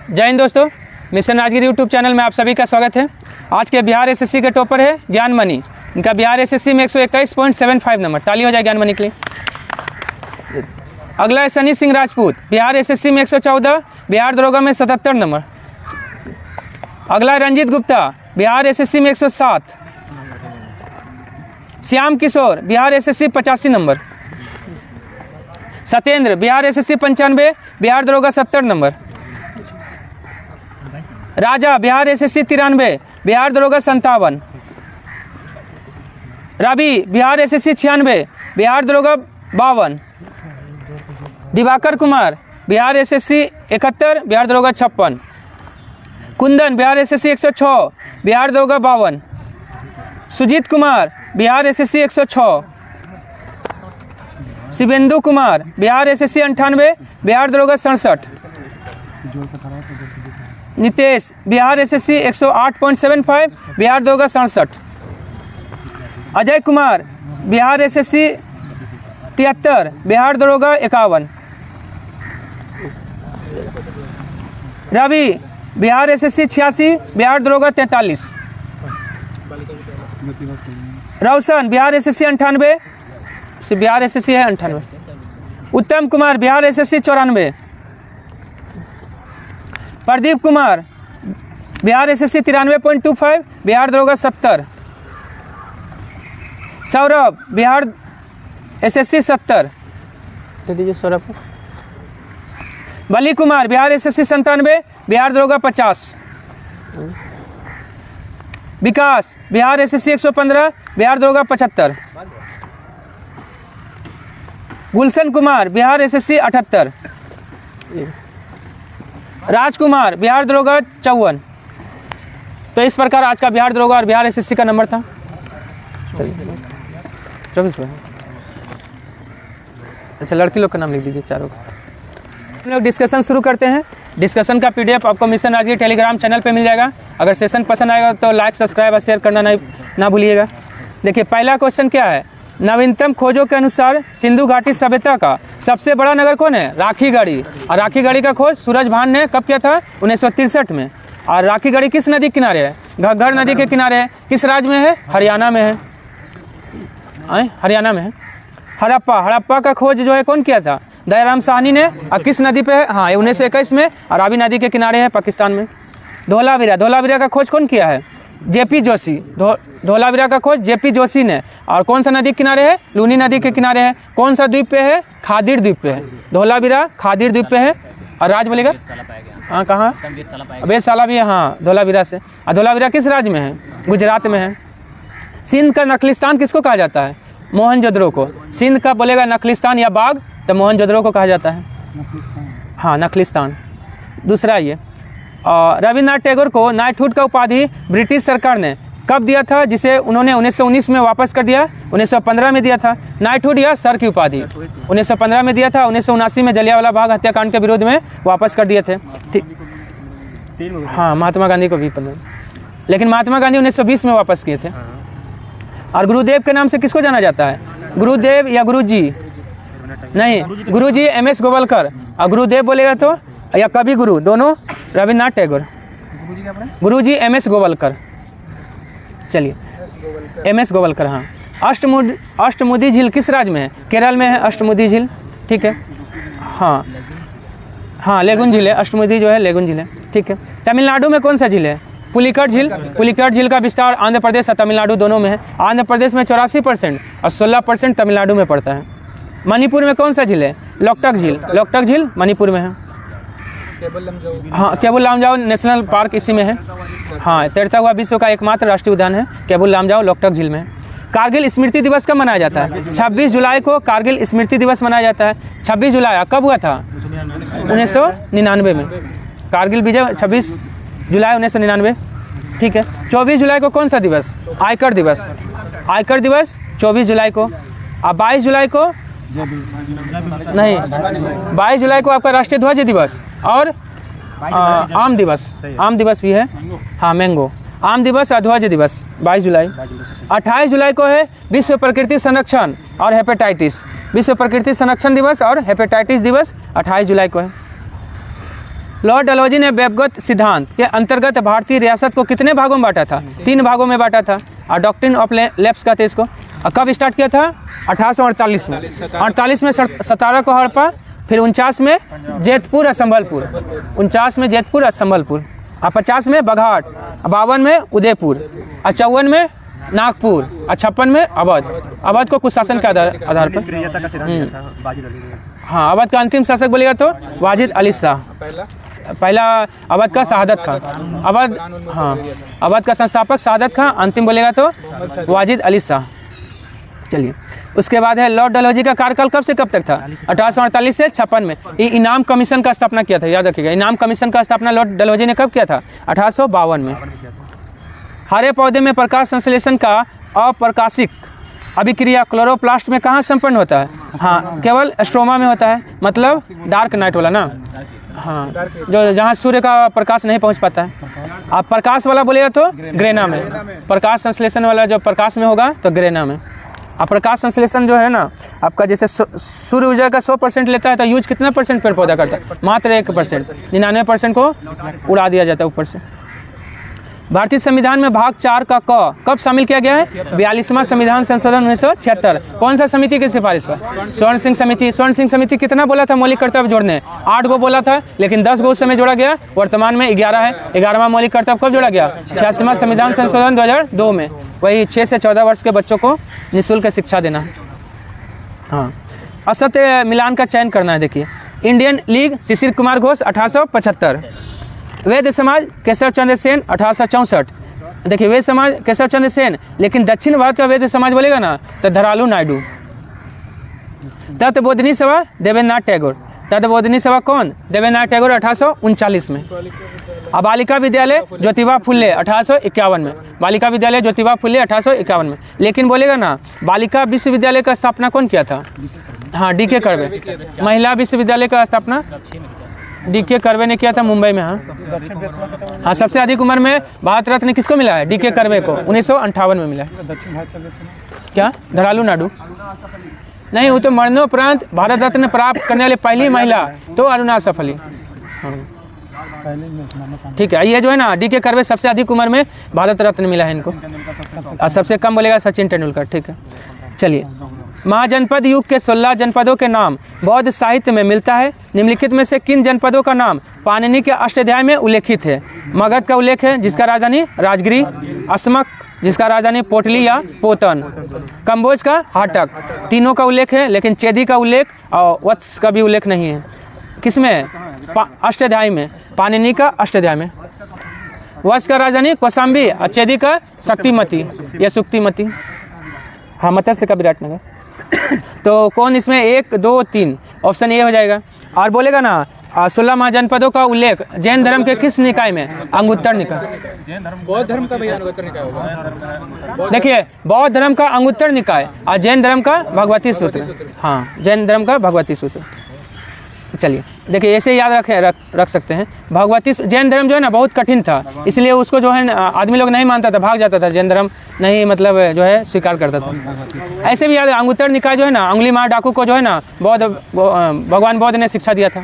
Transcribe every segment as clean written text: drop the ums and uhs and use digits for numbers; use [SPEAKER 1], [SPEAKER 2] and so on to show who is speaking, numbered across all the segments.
[SPEAKER 1] जय हिंद दोस्तों, mission Rajgir YouTube channel में आप सभी का स्वागत है। आज के बिहार एसएससी के टॉपर है ज्ञान मणि। इनका बिहार एसएससी में 121.75 नंबर। ताली हो जाए ज्ञान मणि के लिए। अगला है सनी सिंह राजपूत, बिहार एसएससी में 114, बिहार दरोगा में 77 नंबर। अगला है रंजीत गुप्ता, बिहार एसएससी में 107। Shyam Kishore, Bihar SSC 85 number. Satyendra, Bihar SSC 95, Bihar दरोगा 70 नंबर। राजा, बिहार एसएससी 93, बिहार दरोगा 57। रवि, बिहार एसएससी 96, बिहार दरोगा 52। दिवाकर कुमार, बिहार एसएससी 71, बिहार दरोगा 56। कुंदन, बिहार एसएससी 106, बिहार दरोगा 52। सुजीत कुमार, बिहार एसएससी 106। शिवेंदु कुमार, बिहार एसएससी 98, बिहार दरोगा 67। नितेश, बिहार एसएससी 108.75, बिहार दरोगा 67। अजय कुमार, बिहार एसएससी 73, बिहार दरोगा 51। रवि, बिहार एसएससी 86, बिहार दरोगा 43। रोशन, बिहार एसएससी 98, बिहार एसएससी है 98। उत्तम कुमार, बिहार एसएससी 94। प्रदीप कुमार, बिहार एसएससी 93.25, बिहार दरोगा 70। सौरभ, बिहार एसएससी 70। दे दीजिए सौरभ को। बली कुमार, बिहार एसएससी 97, बिहार दरोगा 50। विकास, बिहार एसएससी 115, बिहार दरोगा 75। गुलशन कुमार, बिहार एसएससी 78। राजकुमार, बिहार दरोगा 54। तो इस प्रकार आज का बिहार दरोगा और बिहार एसएससी का नंबर था। 24 में। अच्छा, लड़की लोग का नाम लिख दीजिए चारों का। हम लोग डिस्कशन शुरू करते हैं। डिस्कशन का पीडीएफ आपको मिशन राजगीर टेलीग्राम चैनल पे मिल जाएगा। अगर सेशन पसंद आएगा तो लाइक, सब्सक्राइब और शेयर करना ना भूलिएगा। देखिए, पहला क्वेश्चन क्या है। नवीनतम खोजों के अनुसार सिंधु घाटी सभ्यता का सबसे बड़ा नगर कौन है? राखीगढ़ी। और राखीगढ़ी का खोज सूरजभान ने कब किया था? 1963 में। और राखीगढ़ी किस नदी के किनारे है? घग्गर नदी के किनारे है। किस राज्य में है? हरियाणा में है। हरियाणा में है। हड़प्पा का खोज जो है कौन किया था? दयाराम साहनी ने। और किस नदी पे है? हाँ, 1921 में। और रावी नदी के किनारे है, पाकिस्तान में। धोलावीरा का खोज कौन किया है? जेपी जोशी। धोलावीरा का खोज जेपी जोशी ने। और कौन सा नदी के किनारे है? लूनी नदी के किनारे है। कौन सा द्वीप पे है? खादिर द्वीप पे है। धोलावीरा खादिर द्वीप पे है। और राज्य बोलेगा? हाँ, कहाँ? वेधशाला भी है। हाँ, धोलावीरा से। और धोलावीरा किस राज्य में है? गुजरात में है। सिंध का नखलिस्तान किसको कहा जाता है? मोहनजोदड़ो को। सिंध का बोलेगा नखलिस्तान या बाग, तो मोहनजोदड़ो को कहा जाता है। हाँ, नखलिस्तान। दूसरा ये, रविन्द्रनाथ टैगोर को नाइटहुड का उपाधि ब्रिटिश सरकार ने कब दिया था, जिसे उन्होंने 1919 में वापस कर दिया? 1915 में दिया था। नाइटहुड या सर की उपाधि 1915 में दिया था। 1979 में जलियांवाला बाग हत्याकांड के विरोध में वापस कर दिए थे। हाँ, महात्मा गांधी को भी 15, लेकिन महात्मा गांधी 1920 में वापस किए थे। और गुरुदेव के नाम से किसको जाना जाता है? गुरुदेव या गुरुजी? नहीं, गुरुजी MS गोवलकर। और गुरुदेव बोलेगा तो या कवि गुरु, दोनों रविन्द्रनाथ टैगोर। गुरुजी MS गोवलकर। चलिए, MS गोवलकर। हाँ, अष्टमुदी झील किस राज्य में है? केरल में है अष्टमुदी झील। ठीक है। हाँ, लेगुन झील है। अष्टमुदी जो है लेगुन झील है। ठीक है। तमिलनाडु में कौन सा झील है? पुलिकट झील। पुलिकट झील का विस्तार आंध्र प्रदेश और तमिलनाडु दोनों में है। आंध्र प्रदेश में 84% और 16% तमिलनाडु में पड़ता है। मणिपुर में कौन सा झील है? लोकटक झील। लोकटक झील मणिपुर में है। हाँ, केबुल लामजाओ नेशनल पार्क इसी में है। हाँ, तैरता हुआ विश्व का एकमात्र राष्ट्रीय उद्यान है केबुल लामजाओ, लोकटक झील में। कारगिल स्मृति दिवस कब मनाया जाता है? 26 जुलाई को कारगिल स्मृति दिवस मनाया जाता है। 26 जुलाई कब हुआ था? 1999 में। कारगिल विजय 26 जुलाई 1999। ठीक है। 24 जुलाई को कौन सा दिवस? आयकर दिवस। आयकर दिवस 24 जुलाई को। और 22 जुलाई को नहीं, 22 जुलाई को आपका राष्ट्रीय ध्वज दिवस और आम दिवस। आम दिवस भी है। हाँ, मैंगो। आम दिवस और ध्वज दिवस 22 जुलाई। 28 जुलाई को है विश्व प्रकृति संरक्षण और हेपेटाइटिस। विश्व प्रकृति संरक्षण दिवस और हेपेटाइटिस दिवस 28 जुलाई को है। लॉर्ड डलहौजी ने वेबगत सिद्धांत के अंतर्गत भारतीय रियासत को कितने भागों में बांटा था? 3 भागों में बांटा था। और डॉक्ट्रिन ऑफ लैप्स कहते हैं इसको। और कब स्टार्ट किया था? 1848 में। 48 में 17 को हड़प्पा, फिर 49 में जैतपुर और संबलपुर, 49 में जैतपुर और संबलपुर, और 50 में बघाट, 52 में उदयपुर, और 54 में नागपुर, और 56 में अवध को कुछ शासन के आधार पर। हाँ, अवध का अंतिम शासक बोलेगा तो वाजिद अली शाह। पहला अवध का शहादत खां, अवध का संस्थापक शहादत खां, अंतिम बोलेगा तो वाजिद अली शाह। चलिए, उसके बाद है लॉर्ड डलहौजी का कार्यकाल कब से कब तक था? 1848 से 56 में। ये इनाम कमीशन का स्थापना किया था, याद रखिएगा। इनाम कमीशन का स्थापना लॉर्ड डलहौजी ने कब किया था? 1852 में। हरे पौधे में प्रकाश संश्लेषण का अप्रकाशिक अभिक्रिया क्लोरोप्लास्ट में कहाँ संपन्न होता है? हाँ, केवल स्ट्रोमा में होता है, मतलब डार्क नाइट वाला ना। हाँ, जो जहाँ सूर्य का प्रकाश नहीं पहुँच पाता है। आप प्रकाश वाला बोलेगा तो ग्रेना में, प्रकाश संश्लेषण वाला जो प्रकाश में होगा तो ग्रेना में। अब प्रकाश संश्लेषण जो है ना आपका, जैसे सूर्य ऊर्जा का 100% लेता है तो यूज कितना % पेड़ पौधा करता है? मात्र 1%। 99% को उड़ा दिया जाता है ऊपर से। भारतीय संविधान में भाग 4 का क कब शामिल किया गया है? 42वां संविधान संशोधन 1976। कौन सा समिति की सिफारिश पर? स्वर्ण सिंह समिति। स्वर्ण सिंह समिति कितना बोला था मौलिक कर्तव्य जोड़ने? 8 गो बोला था, लेकिन 10 गो उस समय जोड़ा गया। वर्तमान में 11 है। 11वां मौलिक कर्तव्य कब जोड़ा गया? 86वां संविधान संशोधन 2002 में। वही 6 से 14 वर्ष के बच्चों को निःशुल्क शिक्षा देना। हाँ, असत्य मिलान का चयन करना है। देखिए, इंडियन लीग शिशिर कुमार घोष 1875, वैद्य समाज केशव चंद्र सेन 1864। देखिए, वैद्य समाज केशव चंद्र सेन, लेकिन दक्षिण भारत का वैद्य समाज बोलेगा ना तो धरालू नायडू। तत्वबोधिनी सभा देवेंद्रनाथ टैगोर। तत्वबोधिनी सभा कौन? देवेंद्रनाथ टैगोर 1839 में। अब बालिका विद्यालय ज्योतिबा फुले 1851 में। बालिका विद्यालय ज्योतिबा फुले 1851 में। लेकिन बोलेगा ना, बालिका विश्वविद्यालय का स्थापना कौन किया था? हाँ, DK कर्वे। महिला विश्वविद्यालय का स्थापना DK कर्वे ने किया था, मुंबई में। हाँ, सबसे अधिक उम्र में भारत रत्न किसको मिला है? DK कर्वे को 1958 में मिला है। क्या? धरालू नायडू नहीं, वो तो मरणोपरांत भारत रत्न प्राप्त करने वाली पहली महिला तो अरुणा सफली। ठीक है, ये जो है ना DK कर्वे सबसे अधिक उम्र में भारत रत्न मिला है इनको। और सबसे कम बोलेगा सचिन तेंदुलकर। ठीक है, चलिए। महाजनपद युग के 16 जनपदों के नाम बौद्ध साहित्य में मिलता है। निम्नलिखित में से किन जनपदों का नाम पाणिनि के अष्टाध्याय में उल्लेखित है? मगध का उल्लेख है, जिसका राजधानी राजगिरी। असमक, जिसका राजधानी पोटली या पोतन। कंबोज का हाटक। तीनों का उल्लेख है, लेकिन चेदी का उल्लेख और वत्स का भी उल्लेख नहीं है। किसमें? अष्टाध्याय में, पाणिनि का अष्टाध्याय में। वत्स का राजधानी कौशाम्बी और चेदी का शक्तिमती या सुक्तिमती। हाँ, मत्स्य का विराटनगर। तो कौन इसमें 1, 2, 3? ऑप्शन ए हो जाएगा। और बोलेगा ना 16 महाजनपदों का उल्लेख जैन धर्म के किस निकाय में? अंगुत्तर निकाय।
[SPEAKER 2] बौद्ध धर्म का भैया अंगुत्तर निकाय होगा।
[SPEAKER 1] देखिए, बौद्ध धर्म का अंगुत्तर निकाय और जैन धर्म का भगवती सूत्र। हाँ, जैन धर्म का भगवती सूत्र। चलिए, देखिए, ऐसे याद रख सकते हैं। भगवती जैन धर्म जो है ना बहुत कठिन था, इसलिए उसको जो है आदमी लोग नहीं मानता था, भाग जाता था। जैन धर्म नहीं मतलब जो है स्वीकार करता था। ऐसे भी याद, अंगुत्तर निकाय जो है ना, अंगुली मार डाकू को जो है ना भगवान बौद्ध ने शिक्षा दिया था।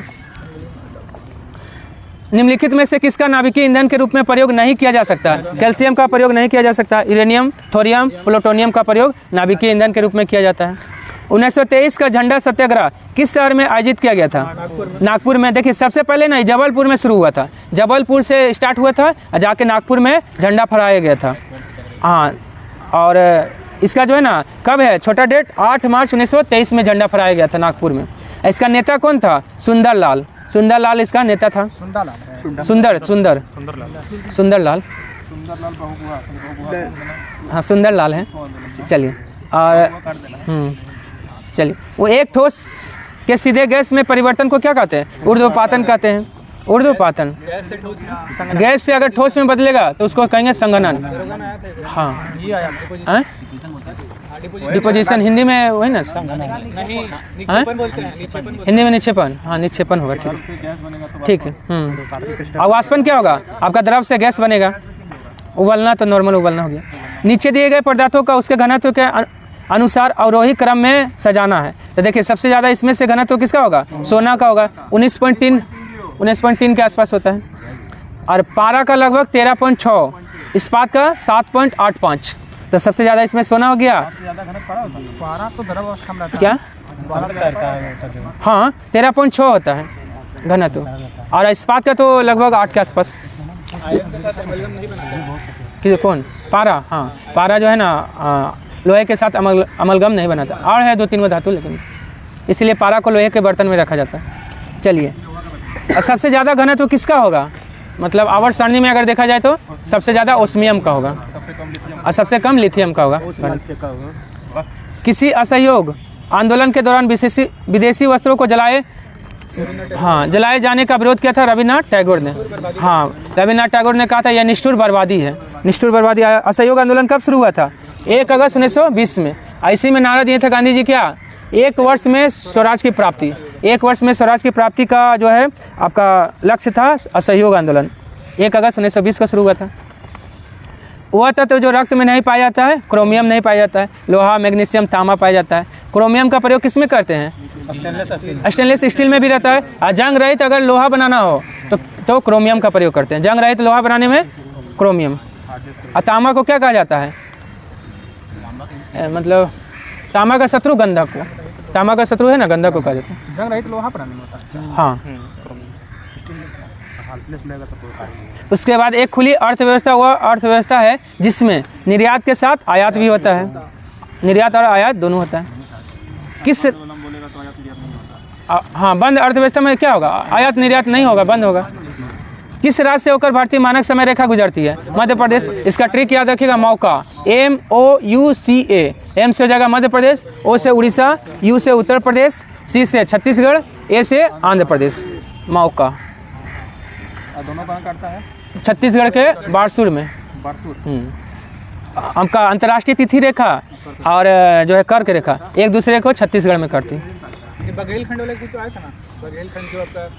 [SPEAKER 1] निम्नलिखित में से किसका नाभिकीय ईंधन के रूप में प्रयोग नहीं किया जा सकता? कैल्शियम का प्रयोग नहीं किया जा सकता। यूरेनियम, थोरियम, प्लूटोनियम का प्रयोग नाभिकीय ईंधन के रूप में किया जाता है। 1923 का झंडा सत्याग्रह किस शहर में आयोजित किया गया था? नागपुर में। देखिए, सबसे पहले ना जबलपुर में शुरू हुआ था। जबलपुर से स्टार्ट हुआ था और जाके नागपुर में झंडा फहराया गया था। हाँ, और इसका जो है ना कब है छोटा डेट? 8 मार्च 1923 में झंडा फहराया गया था नागपुर में। इसका नेता कौन था? सुंदरलाल। सुंदरलाल इसका नेता था। सुंदरलाल हाँ, सुंदरलाल है। चलिए, और चलिए, वो एक ठोस के सीधे गैस में परिवर्तन को क्या कहते हैं? ऊर्ध्वपातन कहते हैं। ऊर्ध्वपातन। गैस से अगर ठोस में बदलेगा तो उसको कहेंगे संघनन। हाँ, डिपोजिशन हिंदी में वही ना, हिंदी में निक्षेपण। हाँ, निक्षेपण होगा। ठीक है। अवाष्पन क्या होगा? आपका द्रव से गैस बनेगा। उबलना तो नॉर्मल उबलना हो गया। नीचे दिए गए पदार्थों का उसके घनत्व के अनुसार अवरोही क्रम में सजाना है। तो देखिए, सबसे ज़्यादा इसमें से घनत्व किसका होगा? सोना का होगा। 19.3 के आसपास होता है। और पारा का लगभग 13.6, इस्पात का 7.85। तो सबसे ज़्यादा इसमें सोना हो गया।
[SPEAKER 2] पारा तो गर्भ अवस्था में रहता है।
[SPEAKER 1] क्या? हाँ 13.6 होता है घनत्व, और इस्पात का तो लगभग 8 के आसपास। कि कौन? पारा। हाँ पारा जो है ना लोहे के साथ अमलगम नहीं बनाता, और है 2-3 वो धातु, लेकिन इसलिए पारा को लोहे के बर्तन में रखा जाता है। चलिए, सबसे ज़्यादा घनत्व किसका होगा? मतलब आवर्त सारणी में अगर देखा जाए तो सबसे ज़्यादा ओस्मियम का होगा और सबसे कम लिथियम का होगा। किसी असहयोग आंदोलन के दौरान विदेशी वस्त्रों को जलाए जाने का विरोध किया था रविन्द्रनाथ टैगोर ने। हाँ रविन्द्रनाथ टैगोर ने कहा था यह निष्ठुर बर्बादी है। निष्ठुर बर्बादी। असहयोग आंदोलन कब शुरू हुआ था? 1 अगस्त 1920 में। इसी में नारा दिए थे गांधी जी, क्या? 1 वर्ष में स्वराज की प्राप्ति। 1 वर्ष में स्वराज की प्राप्ति का जो है आपका लक्ष्य था असहयोग आंदोलन। 1 अगस्त 1920 को शुरू हुआ था। वह तत्व जो रक्त में नहीं पाया जाता है, क्रोमियम नहीं पाया जाता है, लोहा, मैग्नीशियम, तांबा पाया जाता है। क्रोमियम का प्रयोग किस में करते हैं? स्टेनलेस स्टील में भी रहता है। और जंग रहित अगर लोहा बनाना हो तो क्रोमियम का प्रयोग करते हैं। जंग रहित लोहा बनाने में क्रोमियम। और तांबा को क्या कहा जाता है? मतलब तांबा का शत्रु गंधक को। तांबा का शत्रु है ना, गंधक को कहा जाता है।
[SPEAKER 2] जंग रहित लोहा बनाने में होता है।
[SPEAKER 1] हाँ। उसके बाद एक खुली अर्थव्यवस्था वह अर्थव्यवस्था है जिसमें निर्यात के साथ आयात भी होता है। निर्यात और आयात दोनों होता है। किस हाँ बंद अर्थव्यवस्था में क्या होगा? आयात निर्यात नहीं होगा, बंद होगा। किस राज्य से होकर भारतीय मानक समय रेखा गुजरती है? मध्य प्रदेश। इसका ट्रिक याद रखिएगा, मौका। MOUCA। M से हो जाएगा मध्य प्रदेश, O से उड़ीसा, U से उत्तर प्रदेश, C से छत्तीसगढ़, A से आंध्र प्रदेश। मौका
[SPEAKER 2] दोनों कहाँ काटता है? छत्तीसगढ़
[SPEAKER 1] के बारसूर में। आपका अंतर्राष्ट्रीय तिथि रेखा और जो है कर्क रेखा एक दूसरे को छत्तीसगढ़ में करती।
[SPEAKER 2] बघेलखंड वाले कुछ आया था ना, बघेलखंड जो आपका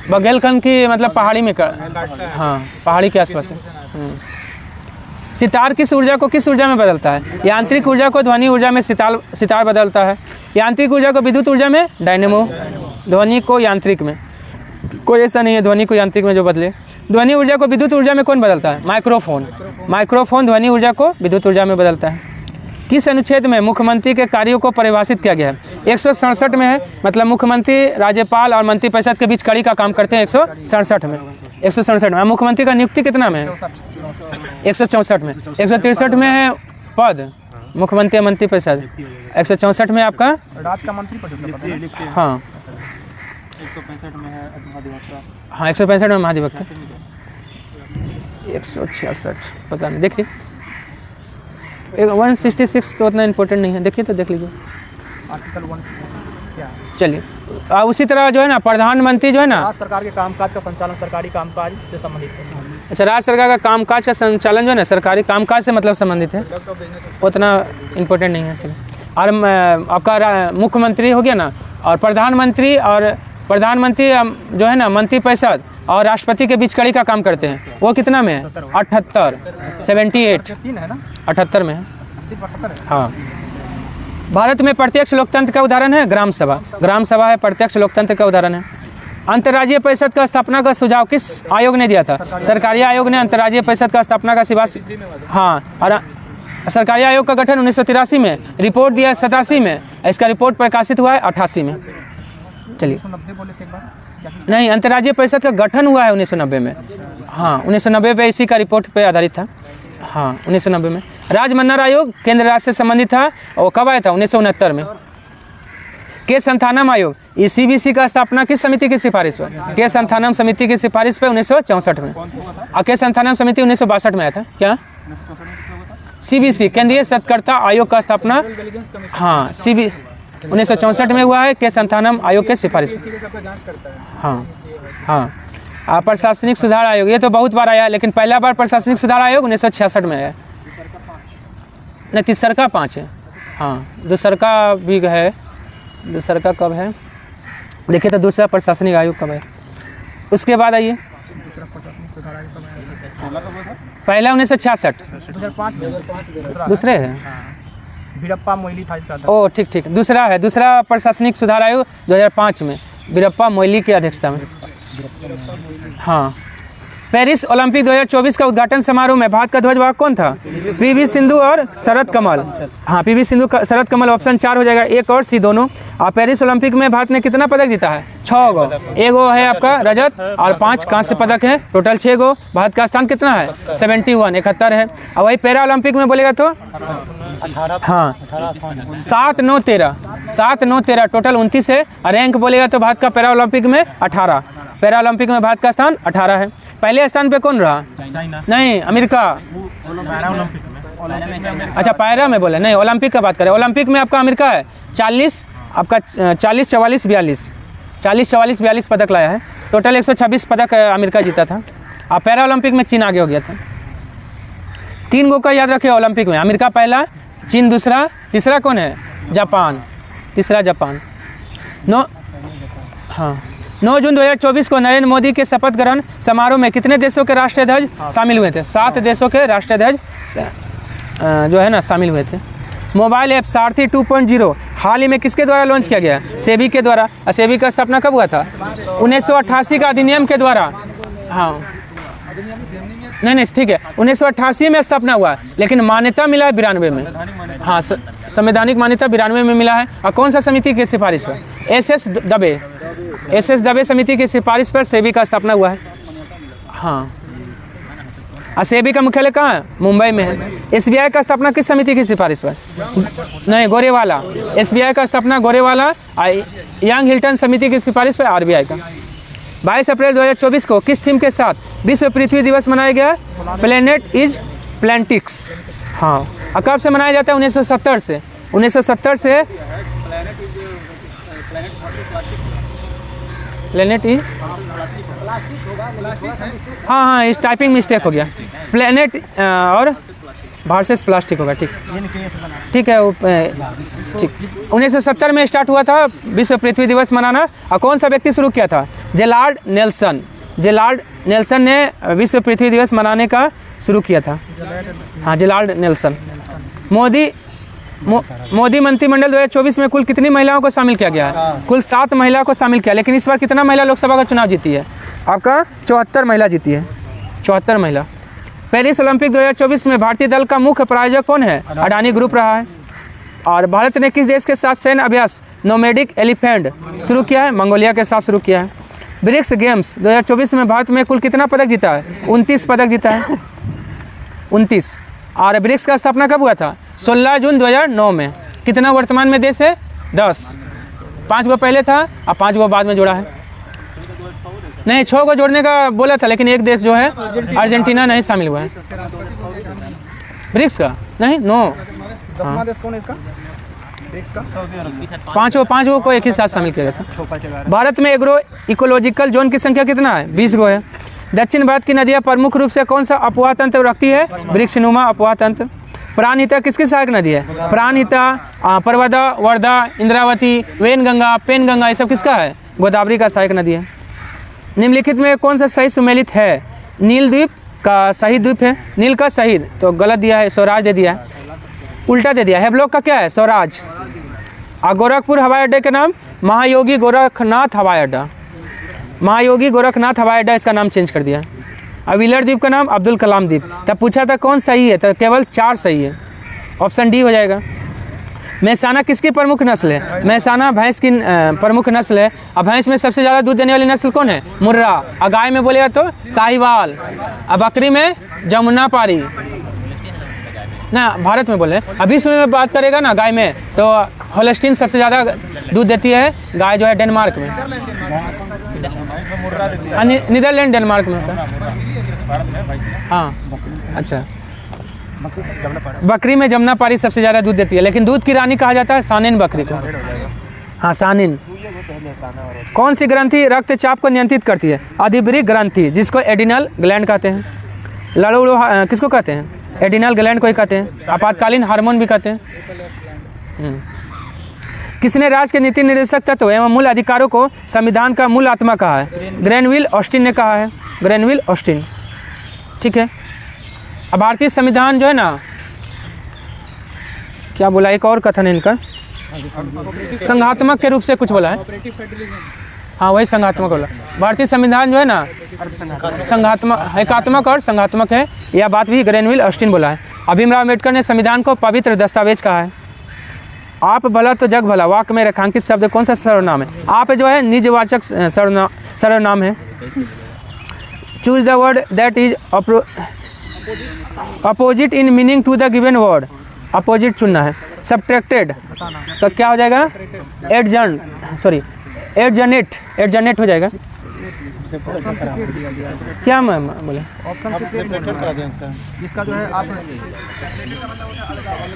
[SPEAKER 1] बघेलखंड की मतलब पहाड़ी में कर, हाँ पहाड़ी के आसपास है। सितार किस ऊर्जा को किस ऊर्जा में बदलता है? यांत्रिक ऊर्जा को ध्वनि ऊर्जा में सितार बदलता है। यांत्रिक ऊर्जा को विद्युत ऊर्जा में डायनेमो। ध्वनि को यांत्रिक में कोई ऐसा नहीं है ध्वनि को यांत्रिक में जो बदले। ध्वनि ऊर्जा को विद्युत ऊर्जा में कौन बदलता है? माइक्रोफोन। माइक्रोफोन ध्वनि ऊर्जा को विद्युत ऊर्जा में बदलता है। किस अनुच्छेद में मुख्यमंत्री के कार्यों को परिभाषित किया गया है? 167 में है। मतलब मुख्यमंत्री, राज्यपाल और मंत्रिपरिषद के बीच कड़ी का काम करते हैं 167 में। 167 में। मुख्यमंत्री का नियुक्ति कितना में है? 164 में। 163 में है पद मुख्यमंत्री मंत्रिपरिषद। 164 में आपका
[SPEAKER 2] राज का मंत्री परिषद।
[SPEAKER 1] हाँ
[SPEAKER 2] 165 में है महाधिवक्ता।
[SPEAKER 1] हाँ 165 में महाधिवक्ता। 166 पता नहीं, देखिए 166 तो उतना इम्पोर्टेंट नहीं है, देखिए तो देख लीजिए।
[SPEAKER 2] आर्टिकल 166 क्या है?
[SPEAKER 1] चलिए उसी तरह जो है ना प्रधानमंत्री जो है ना,
[SPEAKER 2] राज्य सरकार के कामकाज का संचालन सरकारी कामकाज से संबंधित है।
[SPEAKER 1] अच्छा राज्य सरकार का कामकाज का संचालन जो है ना सरकारी कामकाज से मतलब संबंधित है, उतना इम्पोर्टेंट नहीं है। चलिए और आपका मुख्यमंत्री हो गया ना, और प्रधानमंत्री जो है ना मंत्रिपरिषद और राष्ट्रपति के बीच कड़ी का काम करते हैं। वो कितना में है? 78
[SPEAKER 2] 3 है ना,
[SPEAKER 1] 78 में है।
[SPEAKER 2] 78 है।
[SPEAKER 1] हाँ भारत में प्रत्यक्ष लोकतंत्र का उदाहरण है ग्राम सभा। ग्राम सभा है प्रत्यक्ष लोकतंत्र का उदाहरण है। अंतर्राज्यीय परिषद का स्थापना का सुझाव किस आयोग ने दिया था? सरकारी आयोग ने अंतर्राज्यीय परिषद का स्थापना का सिफारिश। हाँ और सरकारी आयोग का गठन 1983 में, रिपोर्ट दिया 87 में, इसका रिपोर्ट प्रकाशित हुआ है 88 में। चलिए
[SPEAKER 2] 1990 बोले थे एक बार,
[SPEAKER 1] नहीं अंतर्राज्यीय परिषद का गठन हुआ है 1990 में। हाँ 1990 पे इसी का रिपोर्ट पे आधारित था। हाँ 1990 में। राजमन्ना आयोग केंद्र राज्य से संबंधित था, और कब आया था? 1969 में। के संथानम आयोग, ये CBC का स्थापना किस समिति की सिफारिश पर? के संथानम समिति की सिफारिश पे 1964 में। और के संथानम समिति 1962 में आया था। क्या? CBC केंद्रीय सत्कर्ता आयोग का स्थापना हाँ 1964 में हुआ है। के संथानम आयोग के सिफारिश। हाँ हाँ प्रशासनिक सुधार आयोग, ये तो बहुत बार आया, लेकिन पहला बार प्रशासनिक सुधार आयोग 1966 में आया। नहीं तीसरका 5 है। हाँ दूसरका भी है। दूसरका कब है देखिए तो दूसरा प्रशासनिक आयोग कब है। उसके बाद आइए पहला 1966,
[SPEAKER 2] 2005 में
[SPEAKER 1] दूसरे है
[SPEAKER 2] वीरप्पा मोइली था इसका।
[SPEAKER 1] ओ ठीक दूसरा है। दूसरा प्रशासनिक सुधार आयोग 2005 में वीरप्पा मोइली की अध्यक्षता में। हाँ, पेरिस ओलंपिक 2024 का उद्घाटन समारोह में भारत का ध्वजवाहक कौन था? पीवी सिंधु और शरद कमल। हाँ, पीवी सिंधु शरद कमल, ऑप्शन 4 हो जाएगा, एक और सी दोनों। और पेरिस ओलंपिक में भारत ने कितना पदक जीता है? 6 गो। एक गो है आपका रजत और 5 कांस्य पदक है, टोटल 6 गो। भारत का स्थान कितना है? 71 71 है। और वही पैरा ओलंपिक में बोलेगा तो हाँ 7 9 13 टोटल 29 है। रैंक बोलेगा तो भारत का पैरा ओलंपिक में 18, पैरा ओलंपिक में भारत का स्थान 18 है। पहले स्थान पे कौन रहा? नहीं, अमेरिका। अच्छा, पैरा में बोले, नहीं ओलंपिक का बात करें। ओलंपिक में आपका अमेरिका है 40, आपका 40 44 42 पदक लाया है। टोटल 126 पदक अमेरिका जीता था। और पैरा ओलंपिक में चीन आगे हो गया था। 3 गो का याद रखिए ओलंपिक में, अमेरिका पहला, चीन दूसरा, तीसरा कौन है? जापान, तीसरा जापान। 9 जून 2024 को नरेंद्र मोदी के शपथ ग्रहण समारोह में कितने देशों के राष्ट्रीय ध्वज शामिल हुए थे? 7 देशों के राष्ट्रीय ध्वज जो है ना शामिल हुए थे। मोबाइल ऐप सारथी 2.0 हाल ही में किसके द्वारा लॉन्च किया गया? सेबी के द्वारा। और सेबी का स्थापना कब हुआ था? 1988 का अधिनियम के द्वारा। हाँ, नहीं ठीक है, 1988 में स्थापना हुआ, लेकिन मान्यता मिला है 92 में। हाँ, संवैधानिक मान्यता 92 में मिला है। और कौन सा समिति की सिफारिश पर? एस एस दबे समिति की सिफारिश पर सेबी का स्थापना हुआ है। हाँ, और सेबी का मुख्यालय कहाँ है? मुंबई में है। एसबीआई का स्थापना किस समिति की सिफारिश पर? नहीं, गोरेवाला। एसबीआई का स्थापना गोरेवाला, यंग हिल्टन समिति की सिफारिश पर आरबीआई का। 22 अप्रैल 2024 को किस थीम के साथ विश्व पृथ्वी दिवस मनाया गया? Planet is plastics. हाँ, और कब से मनाया जाता है? 1970 से। 1970 से प्लेनेट इज, हाँ, इस टाइपिंग मिस्टेक हो गया। प्लेनेट और वर्सेस प्लास्टिक होगा। ठीक है, ठीक। 1970 में स्टार्ट हुआ था विश्व पृथ्वी दिवस मनाना। और कौन सा व्यक्ति शुरू किया था? जेराल्ड नेल्सन ने विश्व पृथ्वी दिवस मनाने का शुरू किया था। हाँ, जेराल्ड नेल्सन। मोदी मंत्रिमंडल 2024 में कुल कितनी महिलाओं को शामिल किया गया है? कुल 7 महिला को शामिल किया। लेकिन इस बार कितना महिला लोकसभा का चुनाव जीती है? आपका 74 महिला जीती है, 74 महिला। पेरिस ओलंपिक 2024 में भारतीय दल का मुख्य प्रायोजक कौन है? अडानी ग्रुप रहा है। और भारत ने किस देश के साथ सैन्य अभ्यास नोमैडिक एलिफेंट शुरू किया है? मंगोलिया के साथ शुरू किया है। ब्रिक्स गेम्स 2024 में भारत में कुल कितना पदक जीता है? 29 पदक जीता है, 29। और ब्रिक्स का स्थापना कब हुआ था? 16 जून 2009 में। कितना वर्तमान में देश है? 10। 5 गो पहले था और 5 गो बाद में जोड़ा है। नहीं, 6 को जोड़ने का बोला था, लेकिन एक देश जो है अर्जेंटीना नहीं शामिल हुआ है ब्रिक्स का। नहीं, 9। हाँ, देश कौन है इसका? ब्रिक्स का 5 गो को एक ही साथ शामिल किया गया था। भारत में एग्रो इकोलॉजिकल जोन की संख्या कितना है? 20 गो है। दक्षिण भारत की नदियाँ प्रमुख रूप से कौन सा अपवाह तंत्र रखती है? वृक्षनुमा अपवाह तंत्र। प्राणहिता किसकी सहायक नदी है? प्राणहिता, परवदा, वर्धा, इंद्रावती, वेनगंगा, पेनगंगा, ये सब किसका है? गोदावरी का सहायक नदी है। निम्नलिखित में कौन सा सही सुमेलित है? नील द्वीप का शहीद द्वीप है। नील का शहीद तो गलत दिया है, स्वराज दे दिया है, उल्टा दे दिया है। ब्लॉक का क्या है? स्वराज। और गोरखपुर हवाई अड्डे का नाम महायोगी गोरखनाथ हवाई अड्डा, महायोगी गोरखनाथ हवाई अड्डा इसका नाम चेंज कर दिया। और व्हीलर द्वीप का नाम अब्दुल कलाम द्वीप। तब पूछा था कौन सही है, तो केवल 4 सही है, ऑप्शन डी हो जाएगा। मेहसाना किसकी प्रमुख नस्ल है? मेहसाना भैंस की प्रमुख नस्ल है। और भैंस में सबसे ज़्यादा दूध देने वाली नस्ल कौन है? मुर्रा। और गाय में बोलेगा तो साहिवाल। और बकरी में जमुनापारी। ना, भारत में बोले। अभी विश्व में बात करेगा ना गाय में, तो होल्स्टीन सबसे ज़्यादा दूध देती है गाय, जो है डेनमार्क में। नीदरलैंड डेनमार्क में होता है। हाँ, अच्छा। बकरी में जमुनापारी सबसे ज़्यादा दूध देती है, लेकिन दूध की रानी कहा जाता है सानिन बकरी को। हाँ, सानिन। कौन सी ग्रंथि रक्तचाप को नियंत्रित करती है? अधिवृक्क ग्रंथि, जिसको एडिनल ग्लैंड कहते हैं। लड़ू किसको कहते हैं? एडिनल ग्लैंड को ही कहते हैं। आपातकालीन हार्मोन भी कहते हैं। किसने राज्य के नीति निर्देशक तत्व एवं मूल अधिकारों को संविधान का मूल आत्मा कहा है? ग्रेनविल ऑस्टिन ने कहा है, ग्रेनविल ऑस्टिन। ठीक है। अब भारतीय संविधान जो है ना, क्या बोला, एक और कथन है इनका, संघात्मक के रूप से कुछ बोला है। हाँ वही संघात्मक वाला। भारतीय संविधान जो है ना संघात्मक, एकात्मक और संघात्मक है, यह बात भी ग्रेनविल ऑस्टिन बोला है। भीमराव अम्बेडकर ने संविधान को पवित्र दस्तावेज कहा है। आप भला तो जग भला वाक्य में रेखांकित शब्द कौन सा सर्वनाम है? आप जो है निजवाचक सर्वनाम है। Choose the word that is opposite in meaning to the given word. Opposite चुनना है। सब्ट्रैक्टेड तो क्या हो जाएगा? एडजनेट हो जाएगा। क्या मैम बोले?
[SPEAKER 2] जिसका जो है आप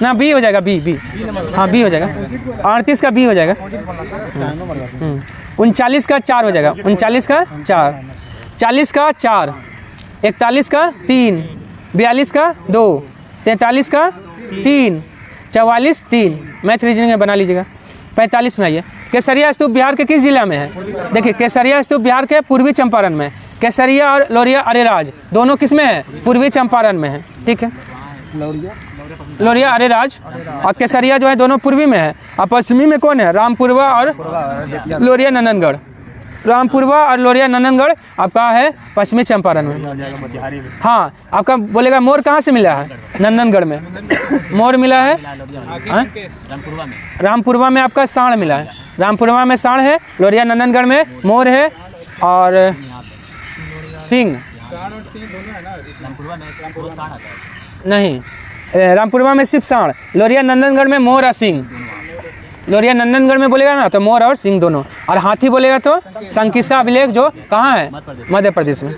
[SPEAKER 1] ना बी हो जाएगा, बी हाँ बी हो जाएगा। 38 का बी हो जाएगा। 39 का 4 हो जाएगा। 39 का 4, 40 का 4, 41 का 3, 42 का 2, 43 का 3, 44 3। मैथ रीजनिंग में बना लीजिएगा। 45 में आइए। केसरिया स्तूप बिहार के किस जिला में है? देखिए केसरिया स्तूप बिहार के पूर्वी चंपारण में। केसरिया और लोरिया अरेराज दोनों किस में है? पूर्वी चंपारण में है। ठीक है, लोरिया अरेराज और केसरिया जो है दोनों पूर्वी में है। और पश्चिमी में कौन है? रामपुरवा और लोरिया नंदनगढ़। रामपुरवा और लोरिया नंदनगढ़ आपका है पश्चिमी चंपारण में। हाँ, आपका बोलेगा मोर कहाँ से मिला है? नंदनगढ़ में मोर मिला है। रामपुरवा में आपका सांड मिला है। रामपुरवा में सांड है, लोरिया नंदनगढ़ में मोर है और सिंह नहीं। रामपुरवा में सिर्फ सांड, लोरिया नंदनगढ़ में मोर और सिंह। लोरिया नंदनगढ़ में बोलेगा ना तो मोर और सिंह दोनों। और हाथी बोलेगा तो संकिसा अभिलेख जो कहाँ है? मध्य प्रदेश में।